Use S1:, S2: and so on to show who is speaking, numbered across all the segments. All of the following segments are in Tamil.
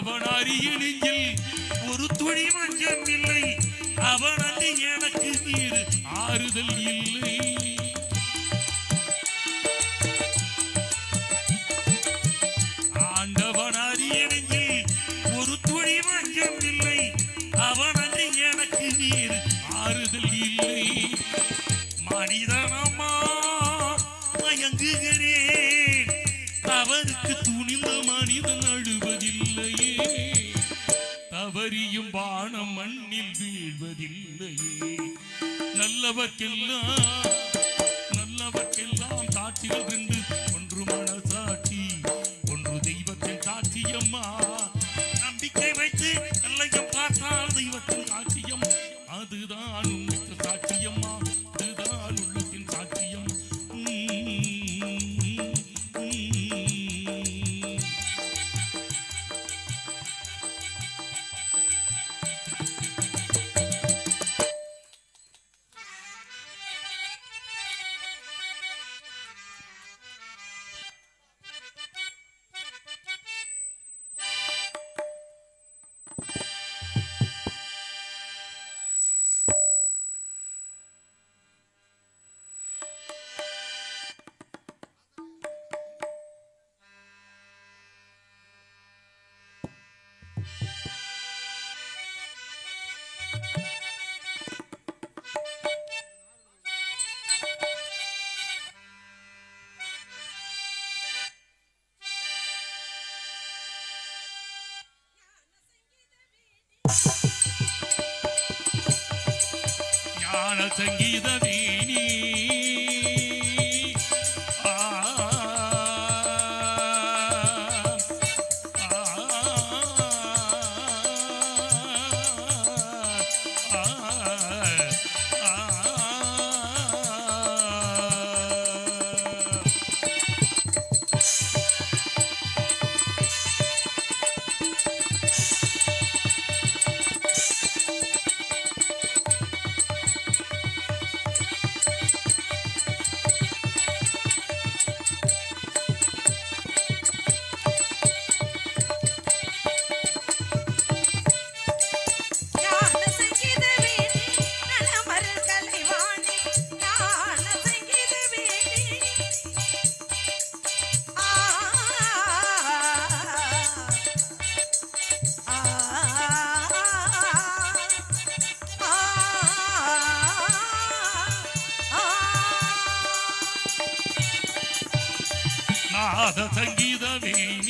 S1: அவன் அறிய நெஞ்சில் ஒரு துளி மஞ்சம் இல்லை. அவன் அன்றி எனக்கு வேறு ஆறுதல் இல்லை. ஆண்டவன் அறிய நெஞ்சில் ஒரு துளி மஞ்சம் இல்லை. அவன் அன்றி எனக்கு வேறு ஆறுதல் இல்லை. மனிதனம்மா மயங்குகிறேன். அவருக்கு துணிந்த மனிதன் அழுவதில்லையே. தவறியும் வானம் மண்ணில் வீழ்வதில்லையே. நல்லவர்க்கெல்லாம் சாட்சிகள் ரெண்டு. ஒன்று மனசாட்சி, ஒன்று தெய்வத்தின் சாட்சியம்மா. நம்பிக்கை வைத்து எல்லையும் பார்த்தால் தெய்வத்தின் சாட்சியம். அதுதான் உண்மைக்கு சாட்சியம்மா. அதுதான் உள்ளத்தின் சாட்சியம். ஞான சங்கீத வீணி நாத சங்கீத வேணி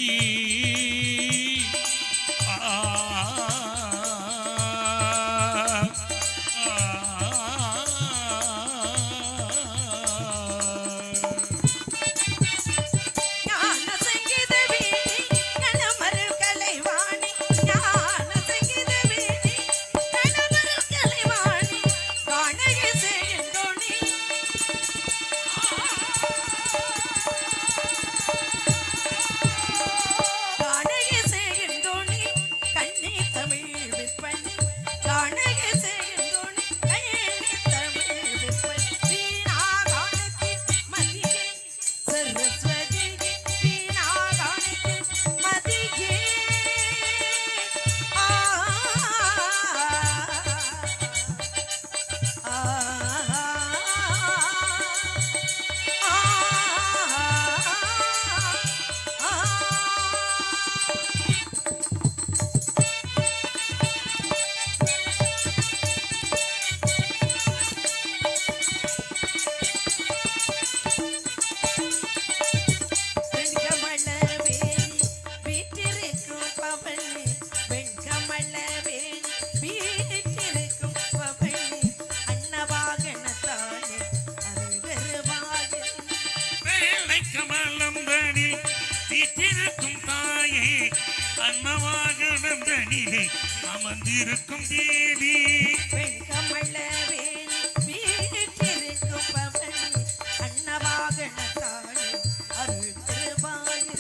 S1: அன்னவாகனந்தனிலே அமர்ந்திருக்கும் தேவி
S2: அன்னவாகனத்தானே அருள் திருவாயில்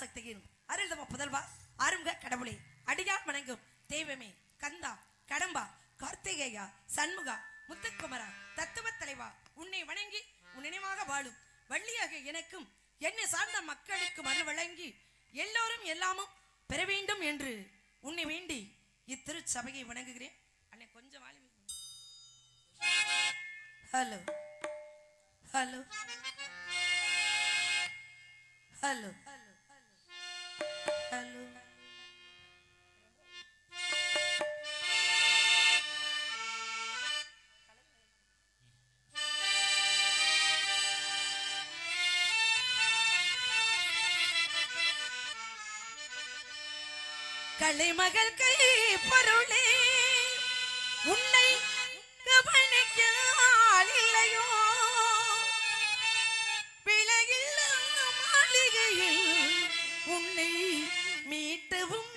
S2: பராசக்தியின் அருள்தம புதல்வா ஆறுமுக கடவுளே அடியார் வணங்கும் தெய்வமே கந்தா கடம்பா கார்த்திகேயா சண்முகா முத்துக்குமரா தத்துவ தலைவா உன்னை வணங்கி உன் நினைவாக வாழும் வள்ளியாக எனக்கும் என்னை சார்ந்த மக்களுக்கு மறு வழங்கி எல்லோரும் எல்லாமும் பெற வேண்டும் என்று உன்னை வேண்டி இத்திரு சபையை வணங்குகிறேன். அண்ணே கொஞ்சம் வாழி. ஹலோ ஹலோ ஹலோ ஹலோ கலைமகள் கை பொருளே உன்னை கவனிக்க ஆள் இல்லையோ விலையில்ல மாளிகையில் உன்னை மீட்டவும்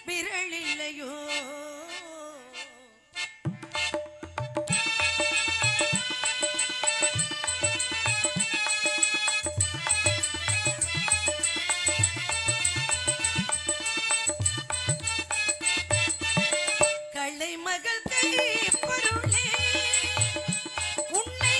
S2: விரல் இல்லையோ மகள் கை பொருளே உன்னை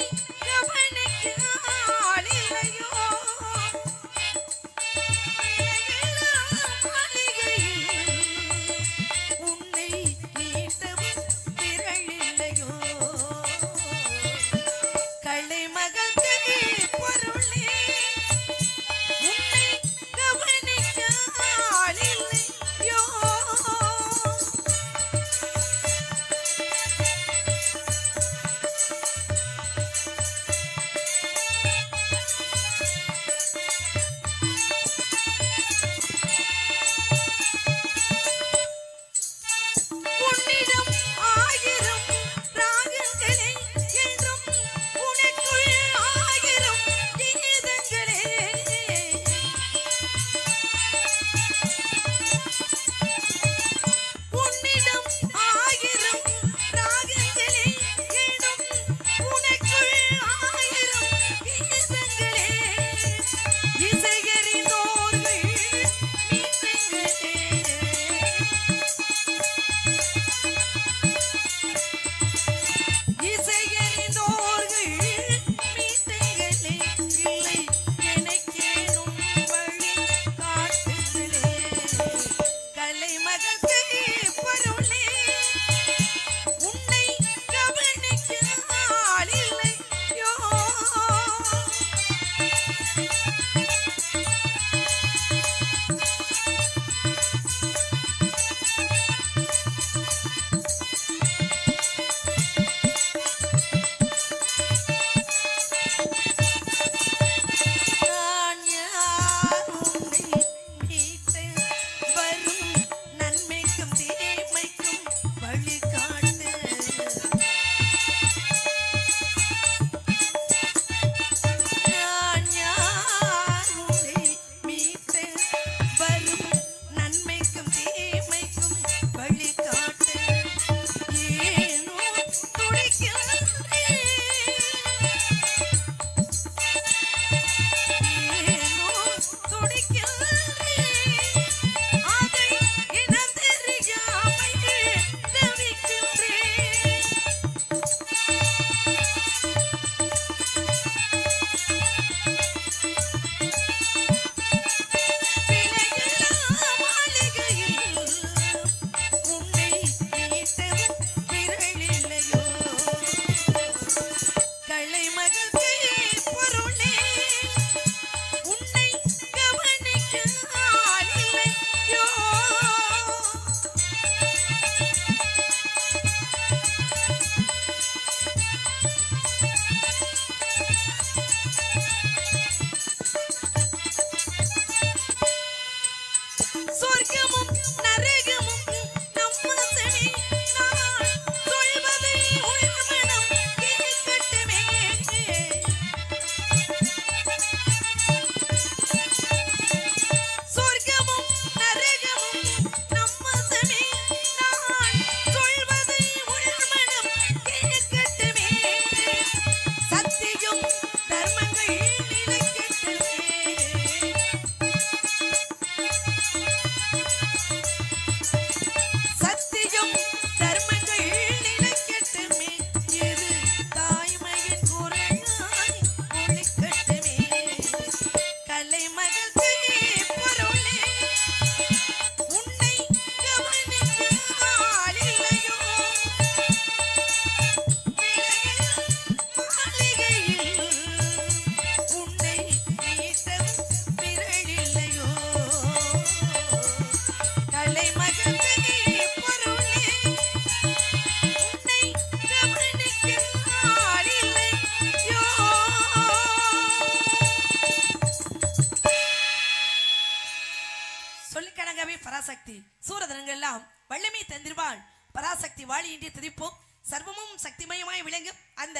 S2: சொல்லிக்கணங்கவே பராசக்தி சூரதனங்கள் எல்லாம் வல்லமை தந்திருவாள். பராசக்தி வாழியின்றி துதிப்போம். சர்வமும் சக்திமயமாய் விளங்கும் அந்த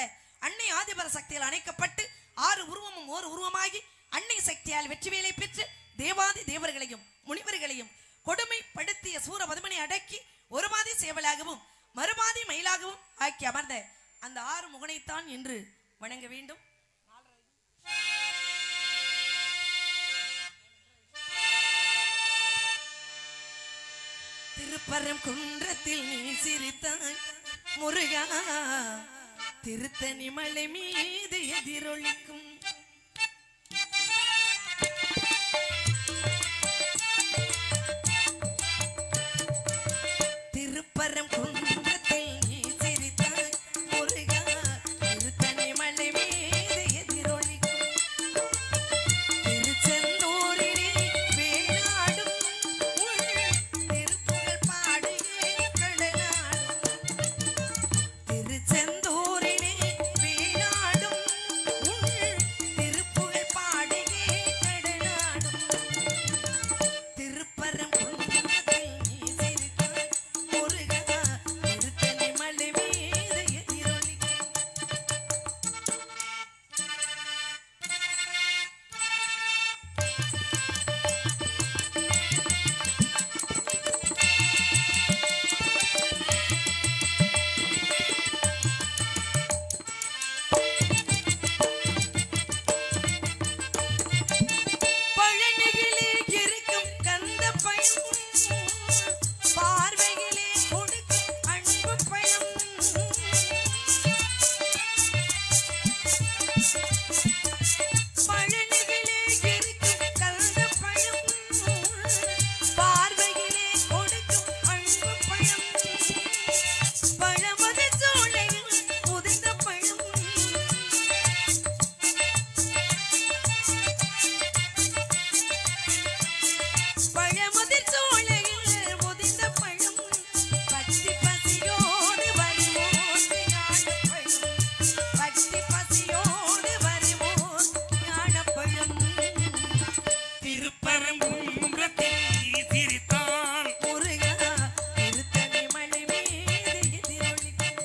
S2: அன்னை ஆதிபர சக்தியால் அணைக்கப்பட்டு 6 உருவமும் ஓர் உருவமாகி அன்னை சக்தியால் வெற்றி வேலை பெற்று தேவாதி தேவர்களையும் முனிவர்களையும் கொடுமைப்படுத்திய சூரபதுமனை அடக்கி ஒரு பாதி சேவலாகவும் மறுபாதி மயிலாகவும் ஆக்கி அமர்ந்த அந்த 6 முகனைத்தான் என்று வணங்க வேண்டும். திருப்பரங்குன்றத்தில் நீ சிரித்தாய் முருகா, திருத்தணி மலை மீது எதிரொலிக்கும் திருப்பரங்குன்றத்தில் நீ சிரித்தாய் முருகா, திருத்தணி மலை மீது எதிரொலிக்கும் திருச்செந்தூரிலே வேலாடும் திருப்புகழ் பாடியே கடலாடும் திருச்செந்தூரிலே வேலாடும் திருப்புகழ் பாடியே கடலாடும் திருப்பரங்குன்றத்தில் நீ சிரித்தாய் முருகா, திருத்தணி மலை மீது எதிரொலிக்கும் பழனியிலே இருக்கும் கந்த பழம் பார்வையிலே கொடுக்கும் அன்பு பழம் பழனியிலே இருக்கும் கந்த பழம் பார்வையிலே கொடுக்கும் அன்பு பழம் பழமது சோலையில் உதிர்ந்த பழம் பழமுதிர் சோலையில் முதிர்ந்த பழம் பக்தி பசியோடு வருவோர் ஞானப்பழம் பக்தி பசியோடு வருவோர் ஞானப்பழம்
S1: திருப்பரங்குன்றத்தில் நீ சிரித்தால்
S2: முருகா, திருத்தணி மலை மீது எதிரொலிக்கும்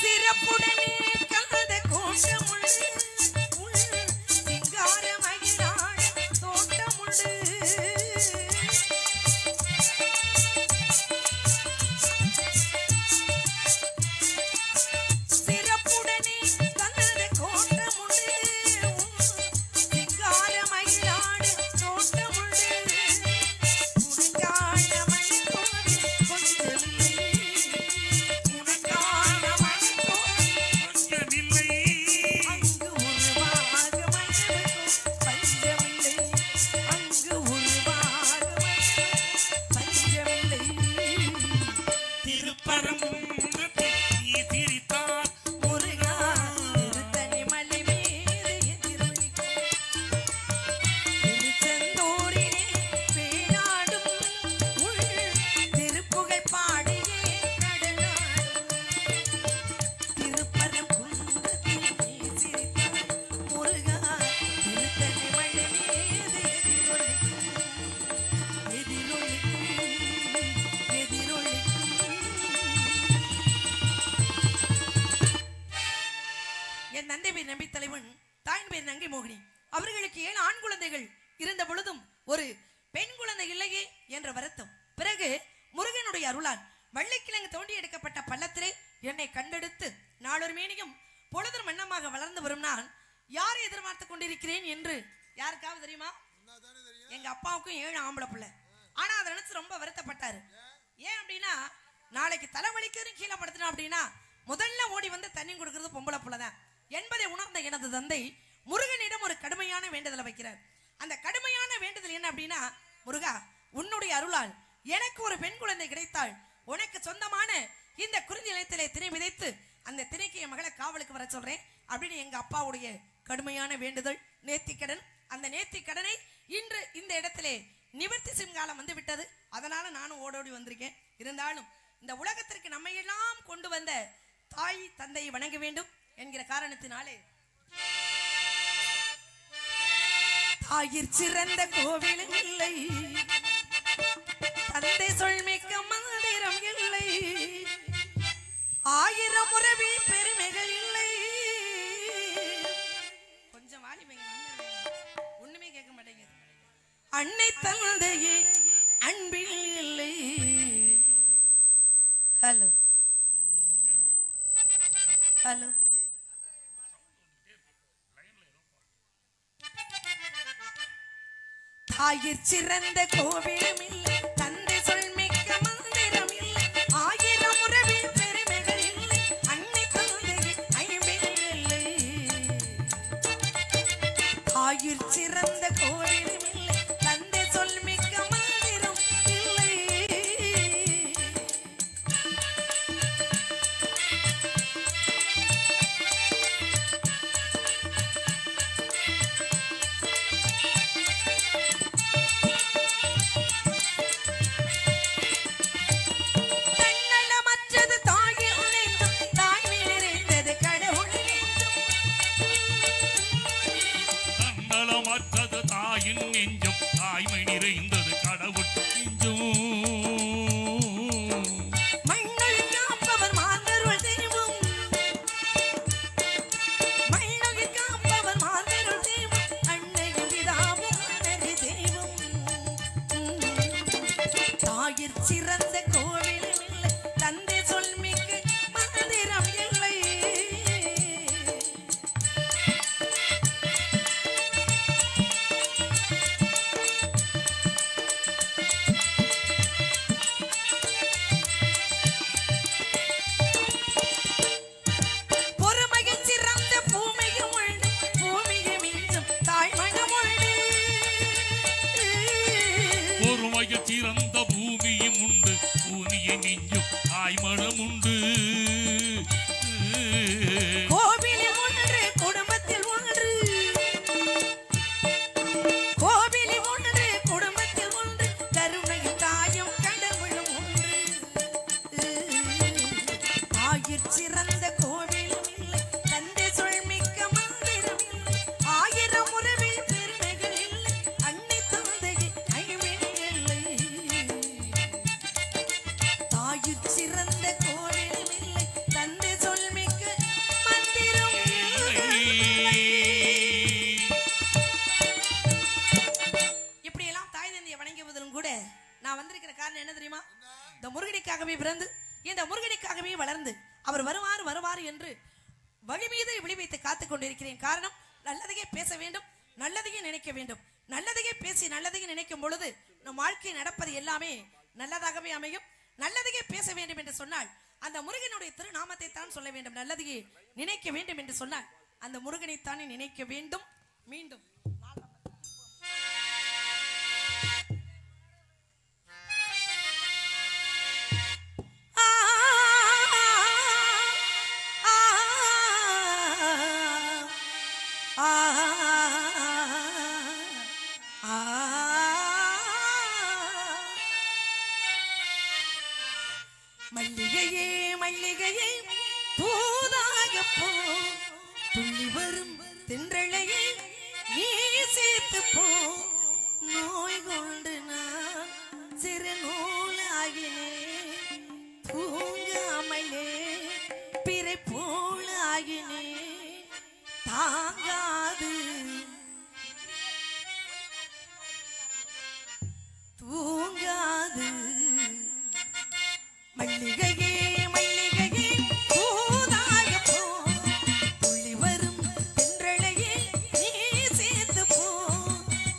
S2: சிறப்புடனே கலந்த கோஷமுண்டு சிங்கார மகிழாட தோட்டமுண்டு சிறப்புடனே கலந்த கோட்டமுண்டு சிங்கார மகிழாட தோட்டமுண்டு உனக்கான மணிக்கோடி கொஞ்சமில்லை உனக்கான மணிக்கோடி
S1: கொஞ்சமில்லை.
S2: அங்கு உருவாக மனிதனுக்கும் பஞ்சமில்லை அங்கு உருவாக மனிதனுக்கும் பஞ்சமில்லை
S1: திருப்பரங்குன்றத்தில் நீ சிரித்தால்
S2: முருகா, திருத்தணி மலை மீது எதிரொலிக்கும் திருச்செந்தூரிலே வேலாடும் திருப்புகழ் பாடியே கடலாடும் திருப்பரங்குன்றத்தில் நீ சிரித்தாய் முருகா, திருத்தணி மலை மீது எதிரொலிக்கும் எதிரொலிக்கும் எதிரொலிக்கும். என் தந்தை பேர் நம்பி தலைவன், தாயின் பேர் நங்கை மோகினி. அவர்களுக்கு 7 ஆண் குழந்தைகள் இருந்த பொழுதும் ஒரு பெண் குழந்தை இல்லையே என்ற வருத்தம். பிறகு முருகனுடைய அருளால் வள்ளிக்கிழங்கு தோண்டி எடுக்கப்பட்ட பள்ளத்திலே என்னை கண்டெடுத்து நாளொரு மேனியும் பொழுதும் வண்ணமாக வளர்ந்து வரும் நான் யாரை எதிர்பார்த்து கொண்டிருக்கிறேன் என்று யாருக்காவது தெரியுமா? எங்க அப்பாவுக்கும் 7 ஆம்பளை பிள்ளை. ஆனா அதை நினைச்சு ரொம்ப வருத்தப்பட்டாரு. ஏன் அப்படின்னா, நாளைக்கு தலைவலிக்கு கீழே படுத்தினா அப்படின்னா முதல்ல ஓடி வந்து தண்ணி கொடுக்கறது பொம்பளை பிள்ளைதான் என்பதை உணர்ந்த எனது தந்தை முருகனிடம் ஒரு கடுமையான வேண்டுதலை வைக்கிறார். அந்த கடுமையான வேண்டுதல் என்ன அப்படின்னா, முருகா, உன்னுடைய அருளால் எனக்கு ஒரு பெண் குழந்தை கிடைத்தால் உனக்கு சொந்தமான இந்த குறிஞ்சி நிலத்திலே திணை விதைத்து அந்த திணைக்கு என் மகளை காவலுக்கு வர சொல்றேன் அப்படின்னு எங்க அப்பாவுடைய கடுமையான வேண்டுதல், நேர்த்திக்கடன். அந்த நேர்த்திக்கடனை இன்று இந்த இடத்திலே நிவர்த்தி செய்யும் காலம் வந்து விட்டது. அதனால நானும் ஓடோடி வந்திருக்கேன். இருந்தாலும் இந்த உலகத்திற்கு நம்மை எல்லாம் கொண்டு வந்த தாய் தந்தையை வணங்க வேண்டும் என்கிற காரணத்தினாலே தாயிற் சிறந்த கோவிலும் இல்லை, தந்தை சொல்மிக்க மந்திரம் இல்லை, ஆயிரம் உறவில் பெருமைகள் இல்லை. கொஞ்சம் வாலிபங்க ஒண்ணுமே கேட்க மாட்டேங்குது. அன்னை தந்தையே அன்பில் இல்லை. ஹலோ ஹலோ தாயிற் சிறந்த கோவிலும் இல்லை, தந்தை சொல்மிக்க மந்திரம் இல்லை, ஆயிரம் உறவில் பெருமைகள் இல்லை, அன்னை தந்தையே ஐம்பில் இல்லை. தாயிற் சிறந்த கோவிலும் இல்லை, தந்தை சொல்மிக்க மந்திரம் இல்லை.
S1: நெஞ்சம் தாய்மை நிறைந்தது கடவுள் நெஞ்சம்.
S2: மண்ணில் காப்பவர் மாந்தருள் தெய்வம், மண்ணில் காப்பவர் மாந்தருள் தெய்வம், அன்னையும் பிதாவும் அன்னை தெய்வம். தாயிற் சிறந்த கோவிலும் இல்லை, தந்தை சொல்மிக்க மந்திரம் இல்லை.
S1: சிறந்த பூமியும் உண்டு, பூமியை நெஞ்சும் தாய்மணம் உண்டு.
S2: கோவிலில் ஒன்று குடும்பத்தில் ஒன்று, கோவிலில் ஒன்று குடும்பத்தில் ஒன்று, கருணையும் தாயும் கடவுளும் ஒன்று. தாயிற் சிறந்த கோவிலும் இல்லை, தந்தை சொல்மிக்க மந்திரம் இல்லை, ஆயிரம் உறவில் பெருமைகள் இல்லை, அன்னை தந்தையை ஐம்பில் இல்லை. தாயிற் சிறந்த கோவிலும் இல்லை, தந்தை சொல்மிக்க மந்திரம் இல்லை. இப்படி எல்லாம் தாய் தந்தையை வணங்குவதிலும் கூட நான் வந்திருக்கிற காரணம் என்ன தெரியுமா? இந்த முருகனுக்காகவே பிறந்து இந்த முருகனுக்காகவே வளர்ந்து அவர் வருவார் வருவார் என்று வழி மீது விழி வைத்து காத்துக் கொண்டிருக்கிறேன். காரணம், நல்லதையே பேச வேண்டும், நல்லதையே நினைக்க வேண்டும். நல்லதையே பேசி நல்லதையே நினைக்கும் பொழுது நம் வாழ்க்கை நடப்பது எல்லாமே நல்லதாகவே அமையும். நல்லதையே பேச வேண்டும் என்று சொன்னால் அந்த முருகனுடைய திருநாமத்தை தான் சொல்ல வேண்டும். நல்லதையே நினைக்க வேண்டும் என்று சொன்னால் அந்த முருகனைத்தானே நினைக்க வேண்டும். மீண்டும் மல்லிகையே மல்லிகையே தூதாக போ, துள்ளி வரும் தென்றலையே நீ சேர்த்து போ, நோய் கொண்டு நான் சிறு நூலாகினே, தூங்காமலே பிறை போலாகினே, தாங்காது தூங்காது. மல்லிகையே மல்லிகையே பூதாக போ, துள்ளி வரும் தென்றலையே நீ சேர்த்து போ,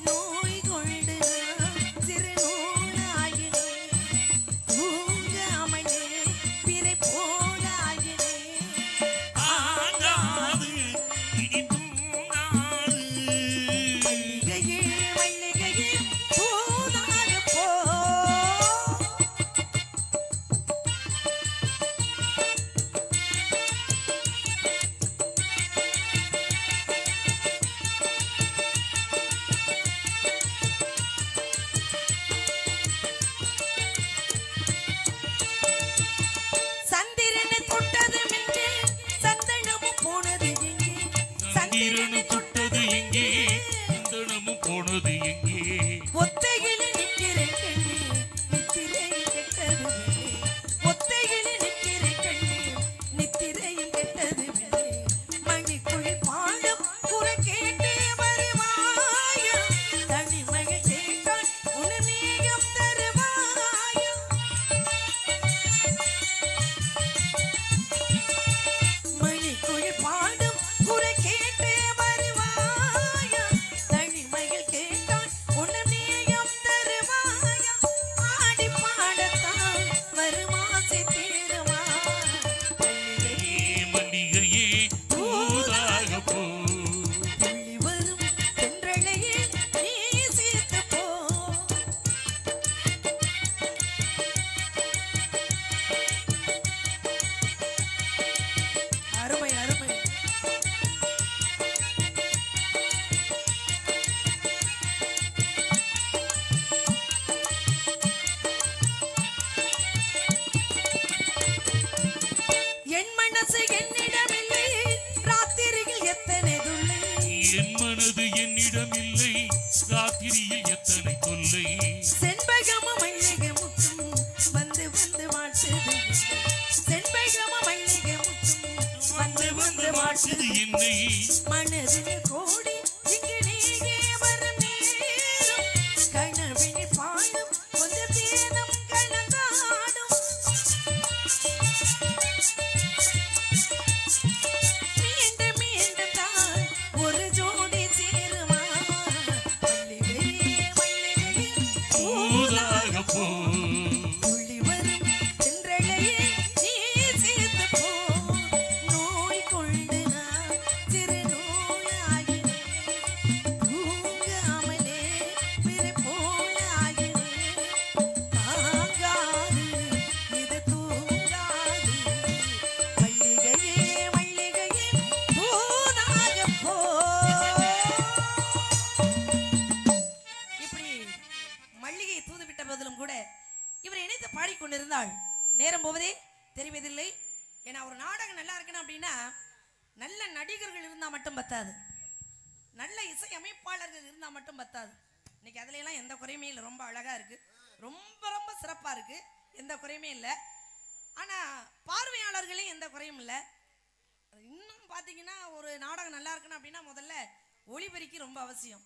S2: நோய் கொண்டு சிறு நூலாகினே, தூங்காமலே பிறை போலாகினே,
S1: ஆகாது இனி தூங்காது.
S2: மல்லிகையே மல்லிகையே பூதாக போ. செண்பகம மல்லிகை முட்டும்
S1: வந்து வந்து வாட்டுது என்னை
S2: மனதில் கோடி இங்கு நீயே வரும் நேரம் கனவினி பாடும் கொஞ்ச பேரம் கலந்தாடும் மீண்டும் மீண்டும் தான் ஒரு ஜோடி சேருமா மல்லிகையே மல்லிகையே
S1: ஊதாக போ
S2: துள்ளி வரும் தென்றலையே நீ சேர்த்து போ நோய் கொண்டு நான் சிறு நோயாகினேன் தூங்காமலே பிற போலாகினேன் தாங்காது இது தூங்காது மல்லிகையே மல்லிகையே பூதாக போ இப்படி மல்லிகை தூது விட்ட போதிலும் கூட இவர் இணைத்து பாடிக்கொண்டிருந்தாள் நேரம் போவதே தெரிவதில்லை. ஏன்னா ஒரு நாடகம் நல்லா இருக்கணும் அப்படின்னா நல்ல நடிகர்கள் இருந்தா மட்டும் பத்தாது, நல்ல இசை அமைப்பாளர்கள் இருந்தா மட்டும் பத்தாது. இன்னைக்கு அதுல எல்லாம் எந்த குறையுமே இல்லை, ரொம்ப அழகா இருக்கு, ரொம்ப ரொம்ப சிறப்பா இருக்கு, எந்த குறையுமே இல்லை. ஆனா பார்வையாளர்களே எந்த குறையும் இல்லை. இன்னும் பாத்தீங்கன்னா ஒரு நாடகம் நல்லா இருக்கணும் அப்படின்னா முதல்ல ஒளிபெருக்கி ரொம்ப அவசியம்.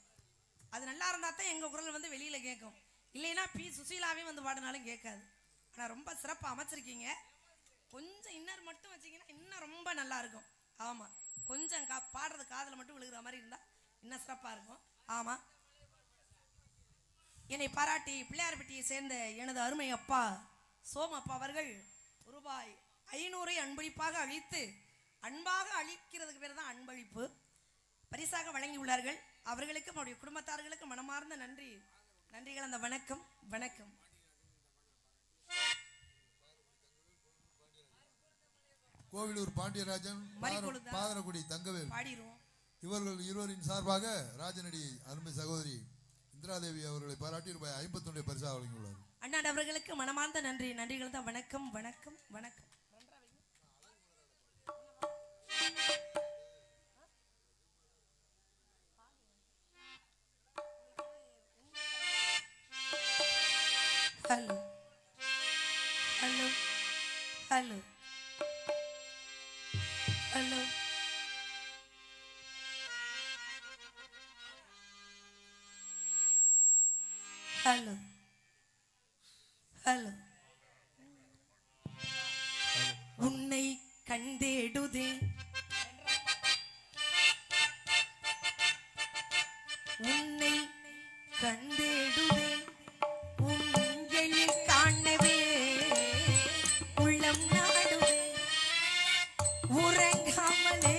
S2: அது நல்லா இருந்தா தான் எங்க குரல் வந்து வெளியில கேட்கும், இல்லைன்னா பி சுசீலாவே வந்து பாடினாலும் கேட்காது. ஆனா ரொம்ப சிறப்பாக அமைச்சிருக்கீங்க. கொஞ்சம் இன்னர் மட்டும் வச்சீங்கன்னா இன்னும் ரொம்ப நல்லா இருக்கும். ஆமா, கொஞ்சம் பாடுறது காதுல மட்டும் விழுகிற மாதிரி இருந்தா இன்னும் சிறப்பா இருக்கும். ஆமா, என்னை பாராட்டி பிள்ளையார்பட்டியை சேர்ந்த எனது அருமை அப்பா சோமப்பா அவர்கள் ரூபாய் 500 அன்பளிப்பாக அளித்து, அன்பாக அளிக்கிறதுக்கு பேர் தான் அன்பளிப்பு, பரிசாக வழங்கியுள்ளார்கள். அவர்களுக்கும் அவருடைய குடும்பத்தார்களுக்கும் மனமார்ந்த நன்றி, நன்றிகள். அந்த வணக்கம் வணக்கம்.
S3: கோவிலூர் பாண்டியராஜன், பாதரகுடி தங்கவேல்
S2: பாடிடுவோம்.
S3: இவர்கள் இருவரின் சார்பாக ராஜநடி அருமை சகோதரி இந்திராதேவி அவர்களை பாராட்டி ரூபாய் 51 பரிசாக வழங்கியுள்ளார்.
S2: அண்ணாடு அவர்களுக்கு மனமார்ந்த நன்றி, நன்றிகள் தான். வணக்கம் வணக்கம் வணக்கம். Hello hello hello hello hello hello உன்னை கண்டேடுதே உன்னை கண்டேடுதே உங்களில் காணவே உள்ளம் நாடுவே உறங்காமலே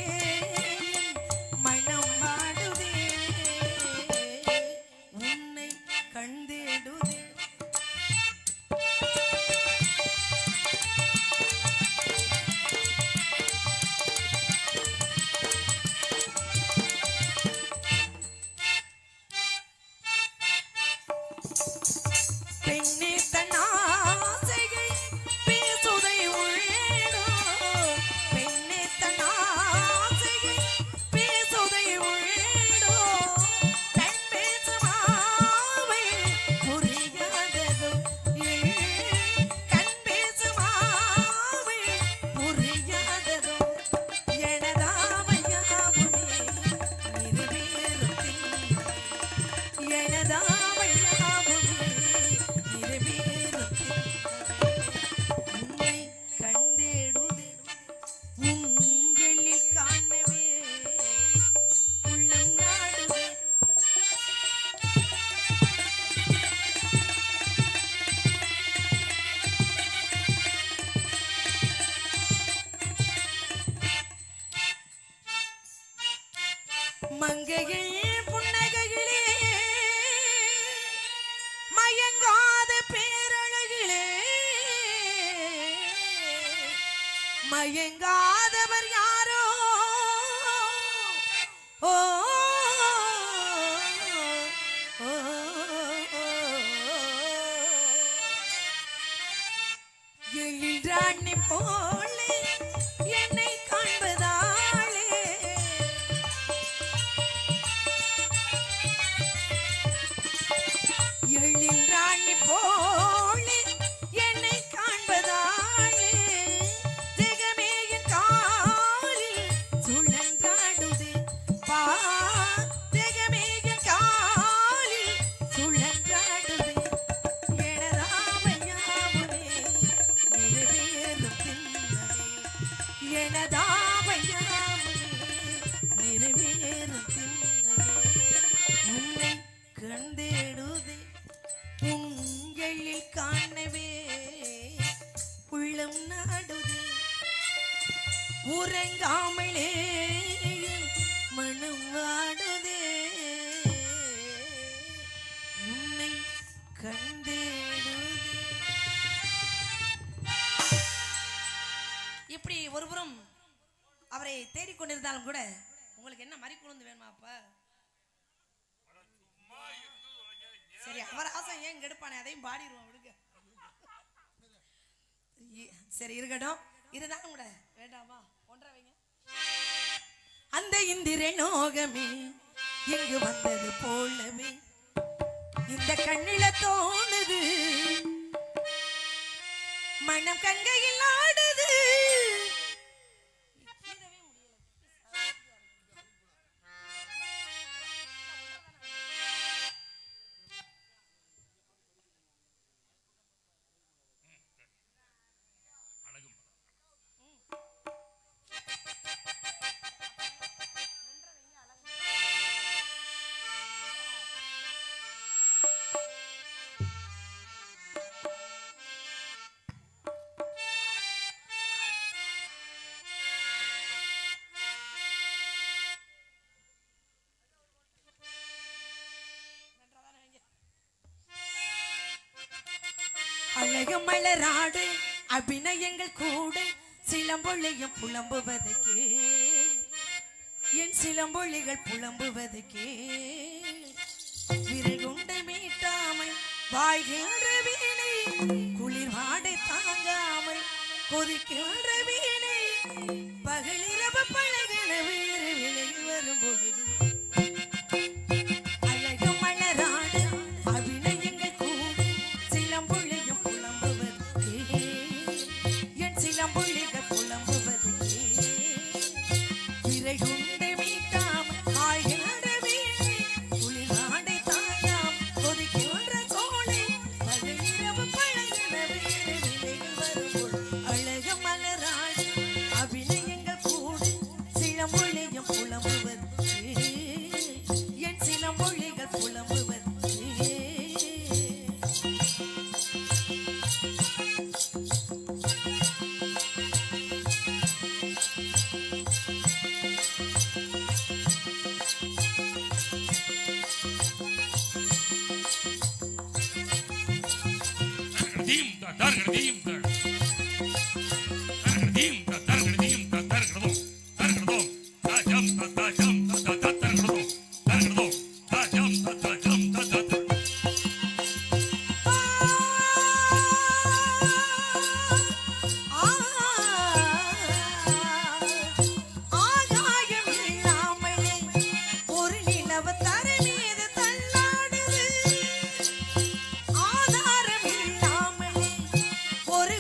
S2: மனம் வாடுதே உன்னை கண்டேடுதே. பெண்ணே தன் ஆசையை பேசுதை உள்ளேடோ, பெண்ணே தன் ஆசையை பேசுதை உள்ளேடோ, கண் பேசுமாவை புரியாததோ கண் பேசுமாவை புரியாததோ எனதாமையாவுமே நிறைவேறும் எனதாமையாவுமே உன்னை கண்டேடுதே உங்களில் காணவே உள்ளம் நாடுவே. மங்கையில் புன்னகையிலே மயங்காத பேரழகிலே மயங்காதவர் யாரோ ஓ ஓ, எழில் ராணி போலே என்னை காண்பதாலே எழில் ராணி போலே என்னை காண்பதாலே எனதாவையாமே நிறைவேறும் திண்ணமே உன்னை கண்டேடுதே உங்களில் காணவே உள்ளம் நாடுதே உறங்காமலே மனம் வாடுதே உன்னை கண்டேடுதே. இப்படி ஒருபுறம் அவரை தேடிக்கொண்டிருந்தாலும் கூட உங்களுக்கு என்ன மறி குழந்து வேணுமா? அப்ப சரி, அவர் ஆசை ஏன் கெடுப்பானே, அதையும் பாடிடுவோம் விடுங்க. சரி இருக்கட்டும், இருந்தாலும் கூட வேண்டாமா ஒன்றரை வைங்க. அந்த இந்திரனோகமே இங்கு வந்தது போலவே இந்த கண்ணில தோணுது மனம் கங்கையில் ஆடுது. அழகு மலராடு அபிநயங்கள் கூட சிலம்பொழியும் புலம்புவதற்கே என் சிலம்பொழிகள் புலம்புவதற்கே விரைகுண்டை மீட்டாமல் வாழ்கின்ற வீணை குளிர் வாடை தாங்காமல் கொதிக்கின்ற வீணை பகலிரவு பழகின வேறு விலையில் வரும் பொழுது ஒரு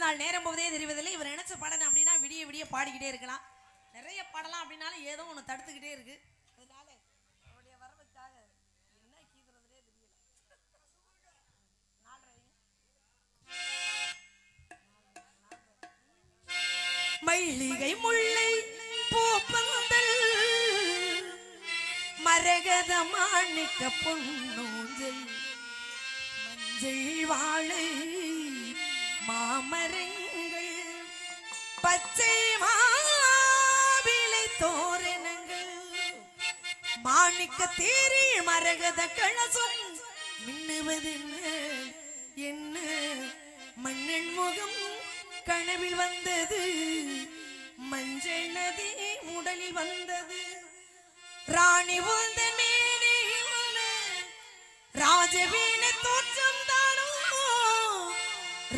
S2: நாள் நேரம் போவதே தெரிவதில்லை. இவர் நினைச்ச பாடணும் அப்படின்னா விடிய விடிய பாடிக்கிட்டே இருக்கலாம். நிறைய பாடலாம் அப்படின்னாலும் ஏதோ ஒன்று தடுத்துக்கிட்டே இருக்கு. அதனால அவருடைய வரவுக்காக என்ன கீதுறதுலே தெரியல. மல்லிகை முல்லை பூப்பந்தல் மரகத மாணிக்க பொன்னூஞ்சல் மஞ்சள் வாழை மாமரங்கள் பச்சை மாவிலை தோரணங்கள் மாணிக்க தேரி மரகத கலசம் மின்னுவதென்ன என்ன மன்னன் முகம் கனவில் வந்தது மஞ்சள் நதி உடலில் வந்தது ராணி உந்த மேனியில் ராஜவீண தோற்றம் தானோ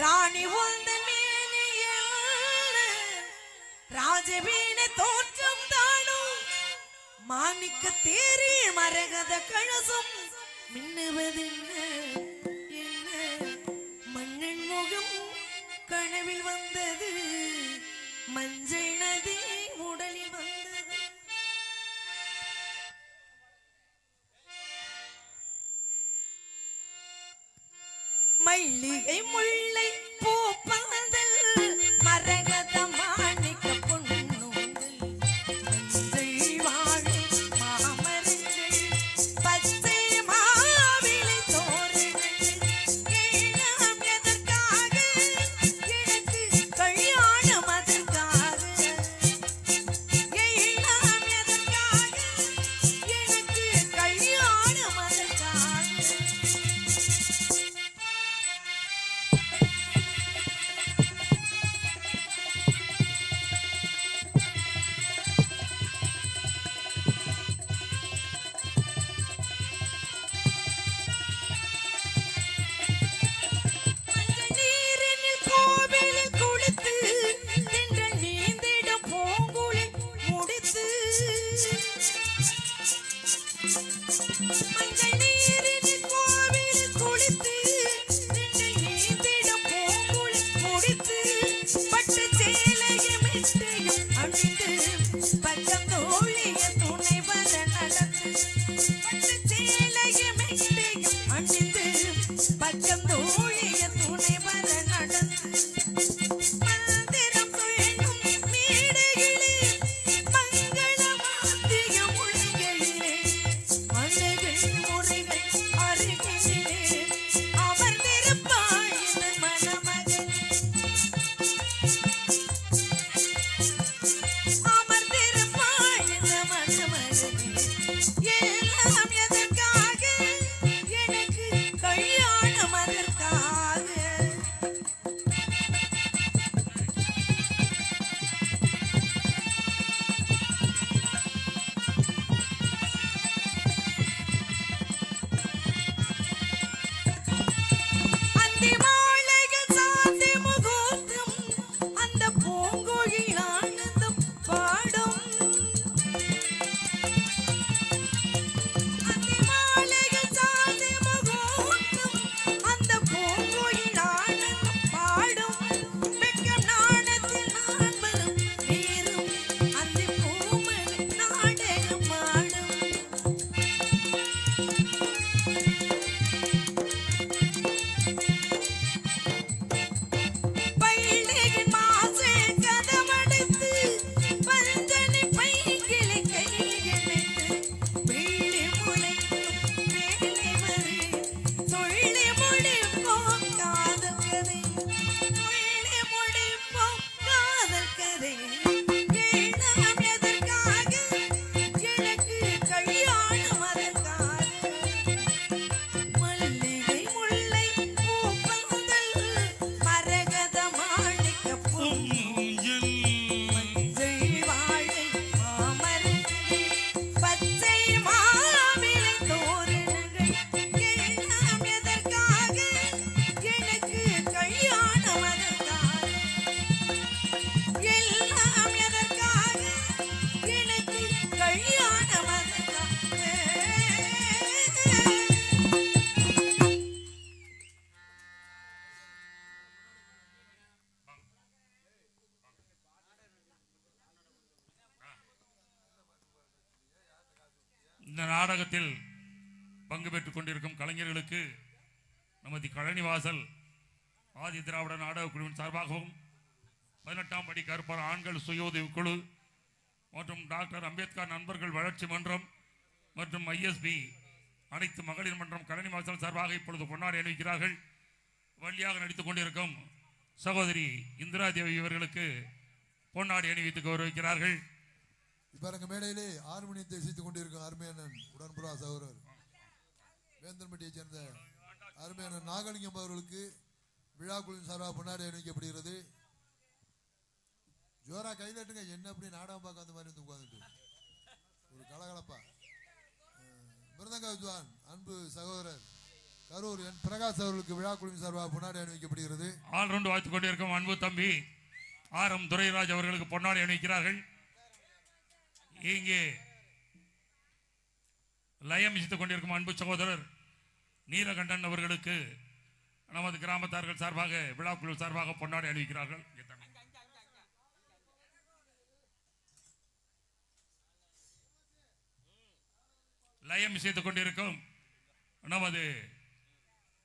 S2: ராணி உந்த மேனியில் ராஜவீண தோற்றம் தானோ மாணிக்க தேரி மரகத கலசம் மின்னுவதென்ன என்ன மன்னன் முகம் கனவில் வந்தது மஞ்சள் நதி உடலில் வந்தது. மல்லிகை முல்லை பூப்பந்தல் மரகத மாணிக்க பொன்னூஞ்சல் மஞ்சள் வாழை மாமரங்கள் பச்சை மாவிலை தோரணங்கள் எல்லாம் எதற்காக எனக்கு கல்யாணம் அதற்காக எல்லாம் எதற்காக எனக்கு கல்யாணம் அதற்காக
S1: இந்த நாடகத்தில் பங்கு பெற்றுக் கொண்டிருக்கும் கலைஞர்களுக்கு நமது கழனிவாசல் ஆதி திராவிட நாடக குழுவின் சார்பாகவும் 18ஆம் படி கருப்பர் ஆண்கள் சுய உதவி குழு மற்றும் டாக்டர் அம்பேத்கர் நண்பர்கள் வளர்ச்சி மன்றம் மற்றும் ஐஎஸ்பி அனைத்து மகளிர் மன்றம் கழனிவாசல் சார்பாக இப்பொழுது பொன்னாடை அணிவிக்கிறார்கள். வள்ளியாக நடித்துக் கொண்டிருக்கும் சகோதரி இந்திரா தேவி இவர்களுக்கு பொன்னாடை அணிவித்து கௌரவிக்கிறார்கள்.
S3: இப்ப மேடையிலே ஆர்மணியத்தை இசைத்துக் கொண்டிருக்கும் அருமையண்ணன் உடன்புறா சகோதரர் வேந்தன்பட்டியை சேர்ந்த அருமையண்ணன் நாகலிங்கம் அவர்களுக்கு விழாக்குழுவின் சார்பாக பொன்னாடை அணிவிக்கப்படுகிறது. ஜோரா கைதட்டுங்க. என்ன அப்படி நாடகம் பார்க்க அந்த மாதிரி வந்து உட்காந்துட்டு ஒரு கலகலப்பா. மிருதங்க வித்வான் அன்பு சகோதரர் கரூர் என் பிரகாஷ் அவர்களுக்கு விழாக்குழுவின் சார்பாக பொன்னாடை அணிவிக்கப்படுகிறது.
S1: ஆல்ரவுண்ட் வாழ்த்துக் கொண்டிருக்கும் அன்பு தம்பி ஆர்.எம். துரைராஜ் அவர்களுக்கு பொன்னாடை அணிவிக்கிறார்கள். இங்கே லயம் இசைத்துக் கொண்டிருக்கும் அன்பு சகோதரர் நீலகண்டன் அவர்களுக்கு நமது கிராமத்தார்கள் சார்பாக விழாக்குழு சார்பாக பொன்னாடை அணிவிக்கிறார்கள். லயம் இசைத்துக் கொண்டிருக்கும் நமது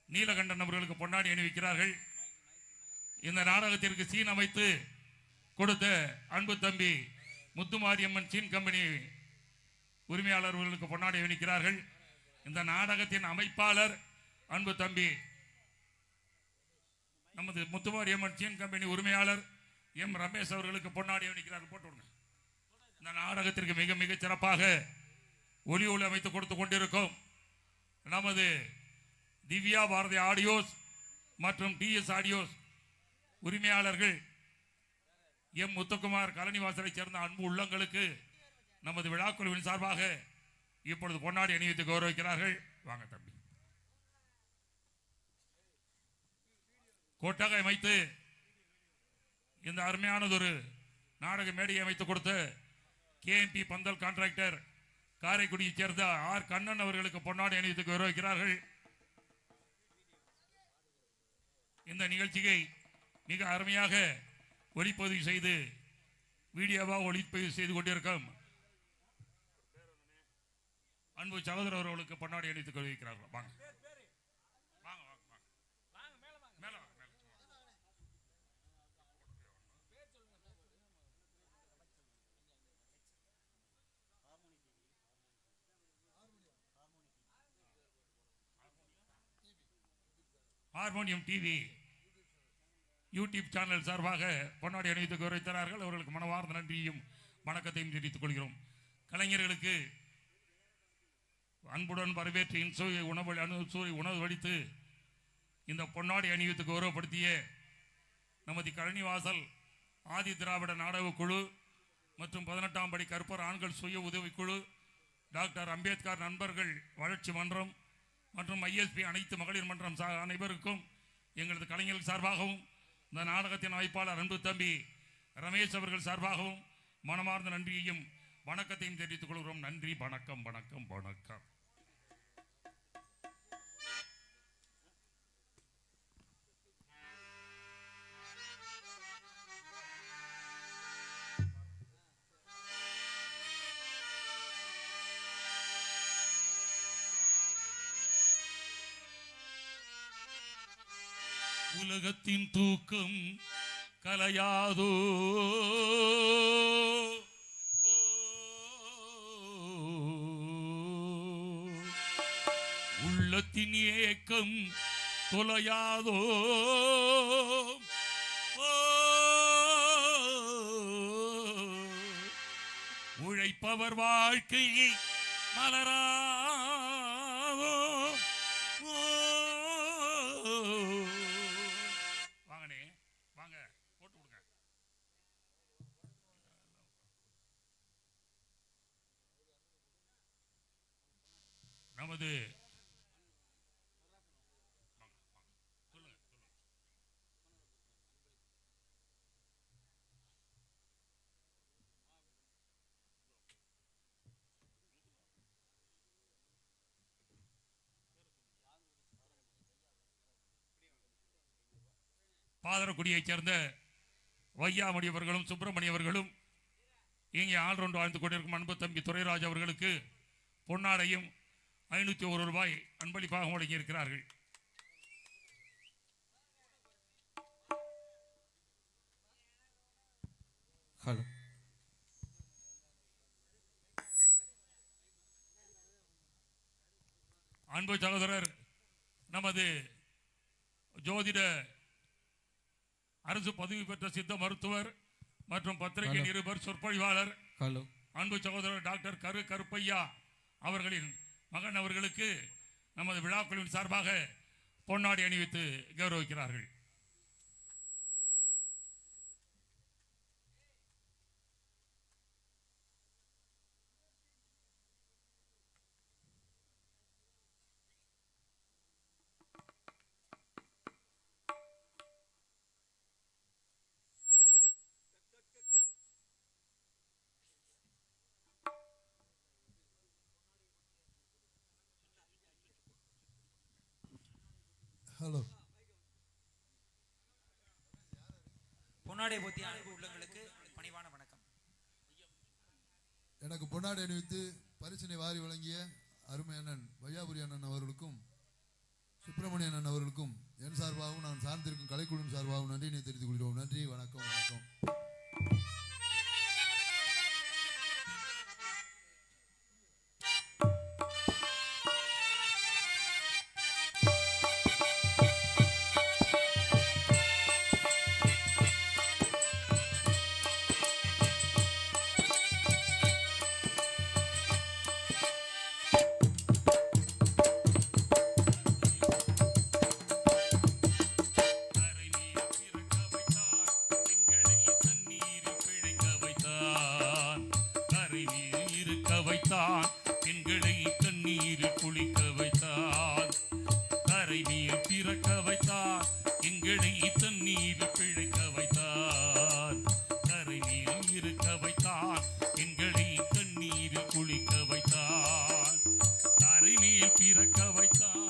S1: நீலகண்டன் அவர்களுக்கு பொன்னாடை அணிவிக்கிறார்கள். இந்த நாடகத்திற்கு சீன் அமைத்து கொடுத்த அன்பு தம்பி முத்துமாரியம்மன் சீன் கம்பெனி உரிமையாளர்களுக்கு பொன்னாடை அணிவிக்கிறார்கள். இந்த நாடகத்தின் அமைப்பாளர் அன்பு தம்பி நமது முத்துமாரியம்மன் சீன் கம்பெனி உரிமையாளர் எம் ரமேஷ் அவர்களுக்கு பொன்னாடை அணிவிக்கிறார்கள். போட்டு இந்த நாடகத்திற்கு மிக மிக சிறப்பாக ஒலி அமைத்து கொடுத்து கொண்டிருக்கும் நமது திவ்யா பாரதி ஆடியோஸ் மற்றும் டிஎஸ் ஆடியோஸ் உரிமையாளர்கள் எம் முத்துக்குமார் கலனிவாசலை சேர்ந்த அன்பு உள்ளங்களுக்கு நமது விழாக்குழுவின் சார்பாக இப்பொழுது பொன்னாடி அணிவித்து கௌரவிக்கிறார்கள். வாங்க தம்பி. கொட்டகை அமைத்து இந்த அருமையானதொரு நாடக மேடையை அமைத்துக் கொடுத்த கேஎம்பி பந்தல் கான்ட்ராக்டர் காரைக்குடியைச் சேர்ந்த ஆர் கண்ணன் அவர்களுக்கு பொன்னாடை அணிவித்து கௌரவிக்கிறார்கள். இந்த நிகழ்ச்சியை மிக அருமையாக ஒளிப்பதிவு செய்து வீடியோவாக ஒளிப்பதிவு செய்து கொண்டிருக்கும் அன்பு சகோதரர் அவர்களுக்கு பொன்னாடை அணிவித்து கௌரவிக்கிறார்கள். வாங்க வாங்க வாங்க மேல ஹார்மோனியம் டிவி யூடியூப் சேனல் சார்பாக பொன்னாடை அணிவித்து கௌரவித்தார்கள். அவர்களுக்கு மனவார்ந்த நன்றியும் வணக்கத்தையும் தெரிவித்துக் கொள்கிறோம். கலைஞர்களுக்கு அன்புடன் வரவேற்று இன்சூரை உணவு வடித்து இந்த பொன்னாடை அணிவித்து கௌரவப்படுத்திய நமது கழனிவாசல் ஆதி திராவிட நாடக குழு மற்றும் 18ஆம் படி கருப்பர் ஆண்கள் சுய உதவிக்குழு, டாக்டர் அம்பேத்கர் நண்பர்கள் வளர்ச்சி மன்றம் மற்றும் ஐஎஸ்பி அனைத்து மகளிர் மன்றம் அனைவருக்கும் எங்களது கலைஞர்கள் சார்பாகவும் இந்த நாடகத்தின் அமைப்பாளர் அன்பு தம்பி ரமேஷ் அவர்கள் சார்பாகவும் மனமார்ந்த நன்றியையும் வணக்கத்தையும் தெரிவித்துக் கொள்கிறோம். நன்றி, வணக்கம் வணக்கம் வணக்கம். உலகத்தின் தூக்கம் கலையாதோ, உள்ளத்தின் ஏக்கம் தொலையாதோ, உழைப்பவர் வாழ்க்கை மலராதோ. நமது பாதரக்குடியைச் சேர்ந்த வையாமணி அவர்களும் சுப்பிரமணிய அவர்களும் இங்கே ஆல்ரவுண்ட் வாழ்ந்து கொண்டிருக்கும் அன்பு தம்பி துரைராஜ் அவர்களுக்கு பொன்னாடையும் 501 ரூபாய் அன்பளிப்பாக வழங்கியிருக்கிறார்கள்.
S4: ஹலோ,
S1: அன்பு சகோதரர் நமது ஜோதிட அரசு பதவி பெற்ற சித்த மருத்துவர் மற்றும் பத்திரிகை நிருபர் சொற்பொழிவாளர்
S4: ஹலோ,
S1: அன்பு சகோதரர் டாக்டர் கருப்பையா அவர்களின் மகன் அவர்களுக்கு நமது விழாக்குழுவின் சார்பாக பொன்னாடி அணிவித்து கௌரவிக்கிறார்கள்.
S3: ஹலோ,
S4: பொன்னாடை போத்தி அன்பு உள்ளங்களுக்கு பணிவான வணக்கம்.
S3: எனக்கு பொன்னாடை அணிவித்து பரிசினை வாரி வழங்கிய அருமை அண்ணன் வையாபுரி அண்ணன் அவர்களுக்கும் சுப்பிரமணிய அண்ணன் அவர்களுக்கும் என் சார்பாகவும் நான் சார்ந்திருக்கும் கலைக்குழுவின் சார்பாகவும் நன்றியினை தெரிவித்துக் கொள்கிறோம். நன்றி, வணக்கம். வணக்கம்.
S1: பெண்களை கண்ணீரில் குளிக்க வைத்தார். கரை நீர் பிறக்க வைத்தார். எங்களை தண்ணீரில் பிழைக்க வைத்தார். கரை நீர் இருக்க வைத்தார். எங்களை கண்ணீரில் குளிக்க வைத்தார். கரை நீர் பிறக்க வைத்தார்.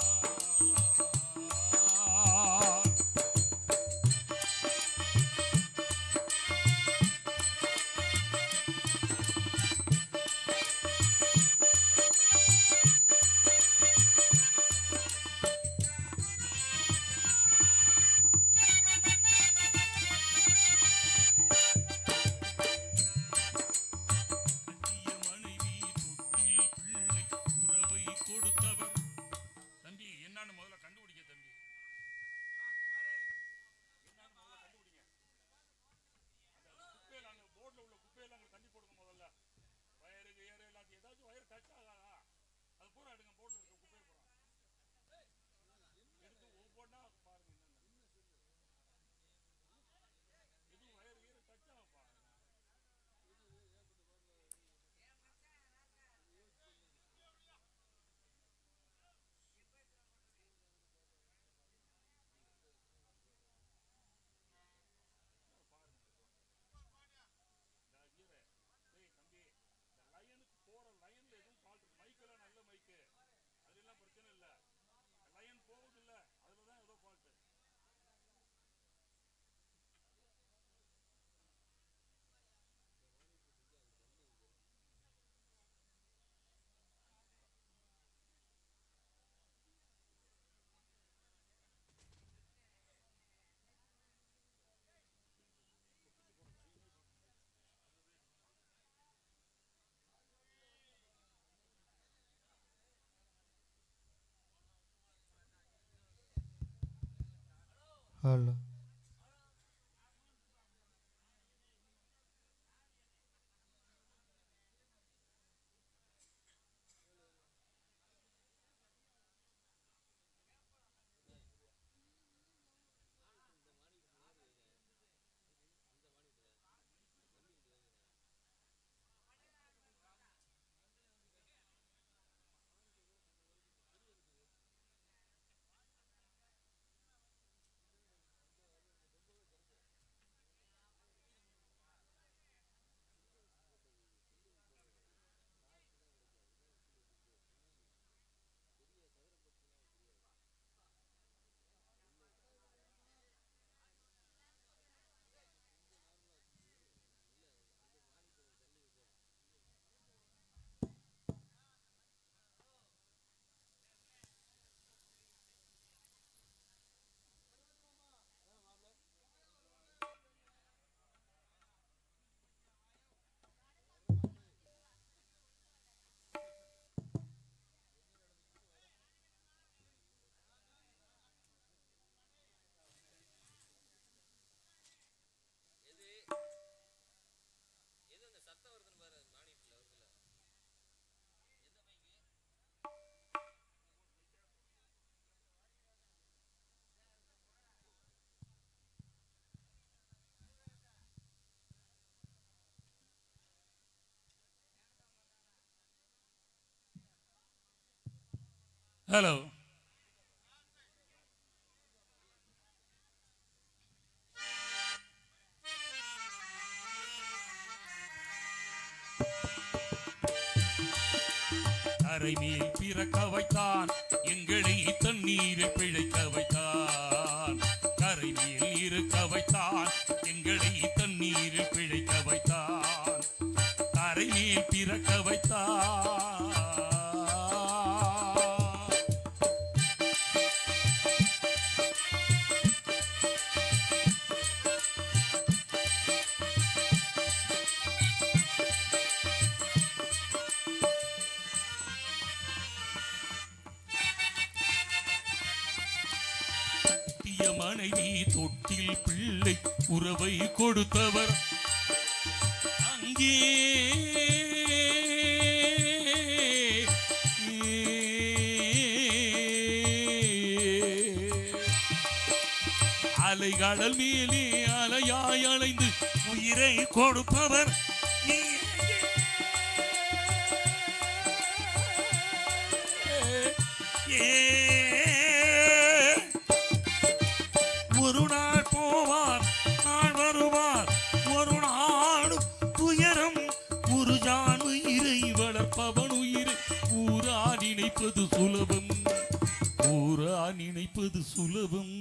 S4: Hello,
S1: hello. கரைமேல் பிறக்க வைத்தான் எங்களை தண்ணீரில் பிழைக்க வைத்தான். கரைமேல் இருக்க வைத்தான் எங்களை தண்ணீரில் பிழைக்க வைத்தான். கரைமேல் பிறக்க வைத்தான். மனைவி தொட்டில் பிள்ளை உறவை கொடுத்தவர் அங்கே அலைகடல் மேலே அலையாய் அலைந்து உயிரை கொடுப்பவர் ஒரு நாள் போவார் நாள் வருவார் ஒரு நாடு துயரம் ஒரு ஜான் உயிரை வளர்ப்பவன் உயிரை ஊரா நினைப்பது சுலபம் ஊரா நினைப்பது சுலபம்.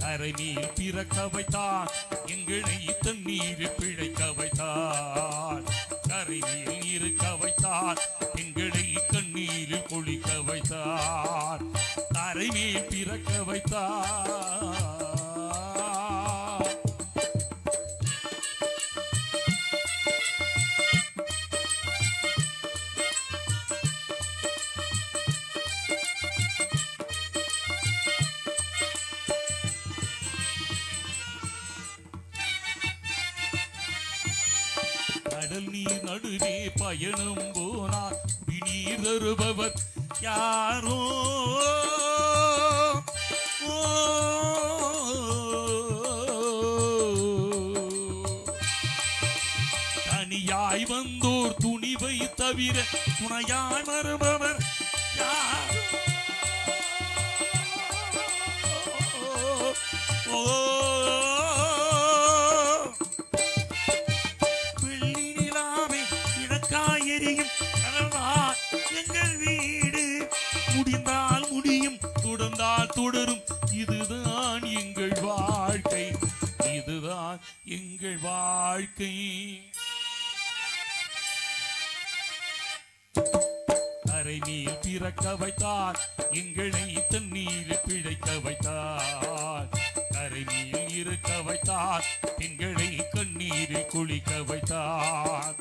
S1: கரைமேல் பிறக்க வைத்தான் எங்களை தண்ணீரில் பிழைக்க வைத்தான். கரைமேல் இருக்க வைத்தான் எங்களை கண்ணீரில் குளிக்க வைத்தான். கரைமேல் பிறக்க வைத்தான். கடல் நீர் நடுவே பயணம் போனார் நீர் தருபவர் யாரோ தனியாய் வந்தோர் துணிவை தவிர துணையாய் வருபவர் யாரோ எங்கள் வீடு முடிந்தால் முடியும் தொடர்ந்தால் தொடரும் இதுதான் எங்கள் வாழ்க்கை இதுதான் எங்கள் வாழ்க்கை. கரைமேல் பிறக்க வைத்தார் எங்களை தண்ணீரில் பிழைக்க வைத்தார். கரைமேல் இருக்க வைத்தார் எங்களை கண்ணீரில் குளிக்க வைத்தார்.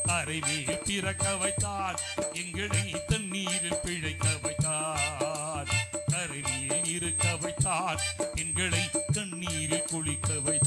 S1: கரைமேல் பிறக்க வைத்தார் எங்களை தண்ணீரில் பிழைக்க வைத்தார். கரைமேல் இருக்க வைத்தார் எங்களை தண்ணீரில் குளிக்க வைத்தார்.